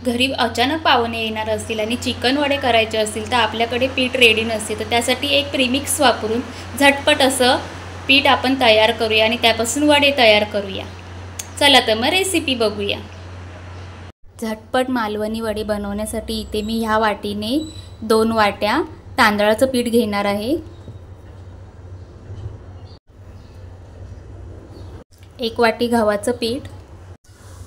घरी अचानक पाहुणे येणार असतील आणि चिकन वडे करायचे असतील तर आपल्याकडे पीठ रेडी नसते, तर त्यासाठी एक प्रीमिक्स वापरून झटपट असं पीठ आपण तयार करूया आणि त्यापासून वडे तयार करूया। चला तर मग रेसिपी बघूया। झटपट मालवणी वडे बनवण्यासाठी इथे मी ह्या वाटीने 2 वाट्या तांदळाचं पीठ घेणार आहे। 1 वाटी गव्हाचं पीठ,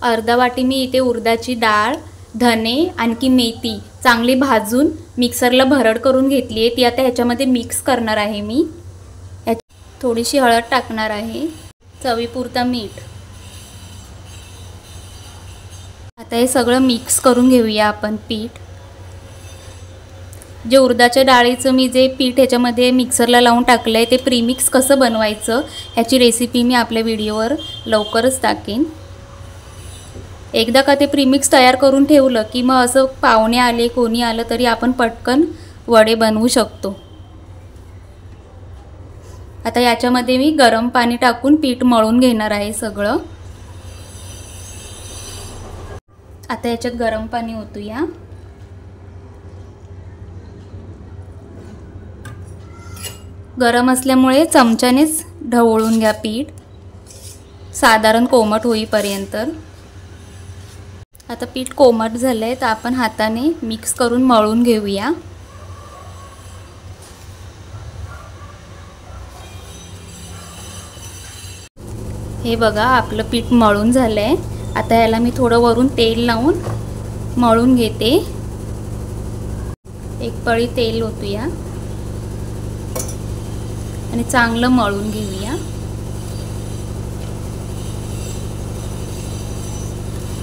अर्धा वाटी मी इथे उडदाची डाळ, धने आणखी मेथी चांगली भाजून मिक्सरला भरड करून घेतली आहे, ती आता ह्याच्यामध्ये मिक्स करणार आहे मी। थोडीशी हळद टाकणार आहे, चवीपुरता मीठ। आता हे सगळं मिक्स करून घेऊया आपण पीठ। जे उडदाच्या डाळीचं मी जे पीठ ह्याच्यामध्ये मिक्सरला लावून टाकलं आहे ते प्रीमिक्स कसं बनवायचं ह्याची रेसिपी मी आपल्या व्हिडिओवर लवकरच टाकेन। एकदा का ते प्रीमिक्स तयार करून ठेवलं की मग असं पाहुणे आले कोणी आलं तरी आपण पटकन वडे बनवू शकतो। आता याच्यामध्ये मी गरम पाणी टाकून पीठ मळून घेणार आहे सगळं। आता याच्यात गरम पाणी ओतूया। गरम असल्यामुळे चमच्यानेच ढवळून घ्या पीठ, साधारण कोमट होईपर्यंत। आता पीठ कोमट झालंय तर आपण हाताने मिक्स करून मळून घेऊया। हे बघा आपलं पीठ मळून झालंय। आता याला मी थोडं वरून तेल लावून मळून घेते। एक पळी तेल ओतूया आणि चांगलं मळून घेऊया।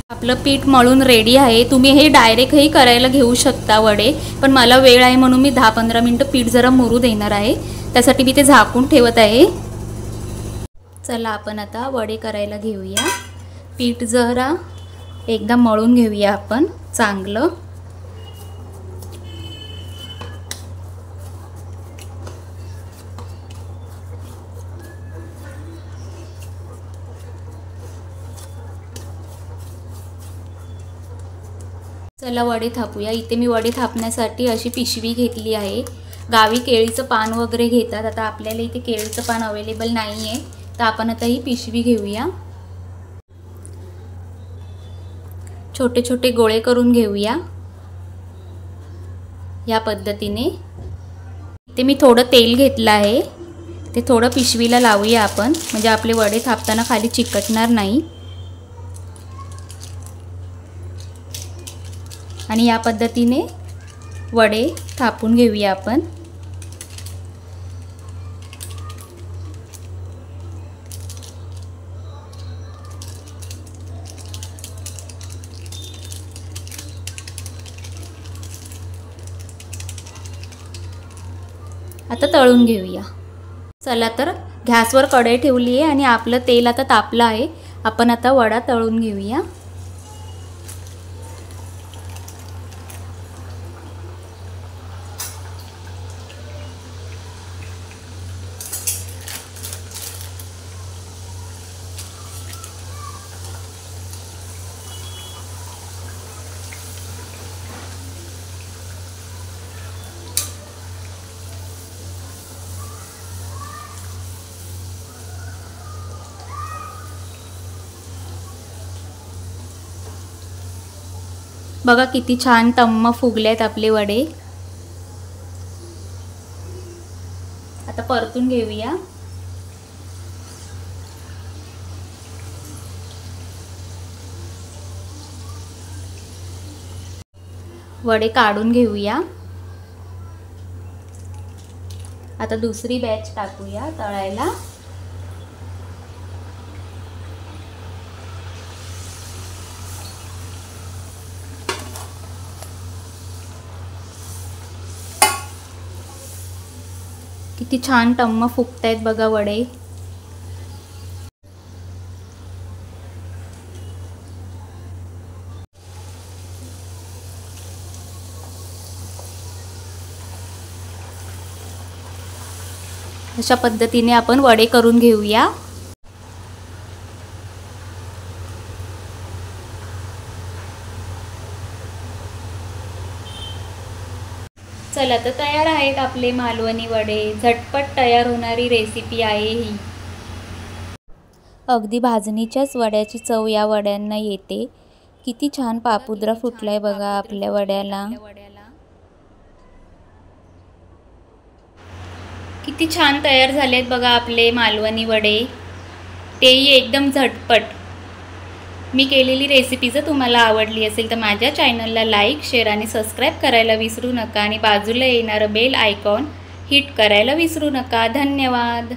आपलं पीठ मळून रेडी आहे। तुम्ही हे डायरेक्टही करायला घेऊ शकता वडे, पण मला वेळ आहे म्हणून मी 10-15 मिनिटं पीठ जरा मुरू देणार आहे, त्यासाठी मी ते झाकून ठेवत आहे। चला आपण आता वडे करायला घेऊया। पीठ जरा एकदा मळून घेऊया आपण चांगलं। चला वडे थापूया। इथे मी वडे थापण्यासाठी अशी पिशवी घेतली आहे। गावी केळीचं पान वगैरे घेतात, आता आपल्याला इथे केळीचं पान अवेलेबल नाही आहे, तर आपण आता ही पिशवी घेऊया। छोटे छोटे गोळे करून घेऊया या पद्धतीने। इथे मी थोडं तेल घेतलं आहे, ते थोडं पिशवीला लावूया आपण, म्हणजे आपले वडे थापताना खाली चिकटणार नाही। आणि या पद्धतीने वडे थापून घेऊया आपण। आता तळून घेऊया। चला तर गॅसवर कढई ठेवली आहे आणि आपलं तेल आता तापलं आहे। आपण आता वडा तळून घेऊया। बघा किती छान टम्म फुगलेत आपले वडे। आता परतून घेऊया। वडे काढून घेऊया। आता दुसरी बॅच टाकूया तळायला। किती छान टम्म फुगतायत बघा वडे। अशा पद्धतीने आपण वडे करून घेऊया। चला तर तयार आहेत आपले मालवणी वडे. झटपट तयार होणारी रेसिपी आहे ही. अगदी भाजणीच्याच वड्याची चव या वड्यांना येते. किती छान पापुद्रा फुटलाय बघा आपल्या वड्याला. किती छान तयार झालेत बघा आपले मालवणी वडे. तेही एकदम झटपट. मी केलेली रेसिपी जर तुम्हाला आवडली असेल तर माझ्या चॅनलला लाईक, शेअर आणि सबस्क्राईब करायला विसरू नका आणि बाजूला येणारं बेल आयकॉन हिट करायला विसरू नका. धन्यवाद.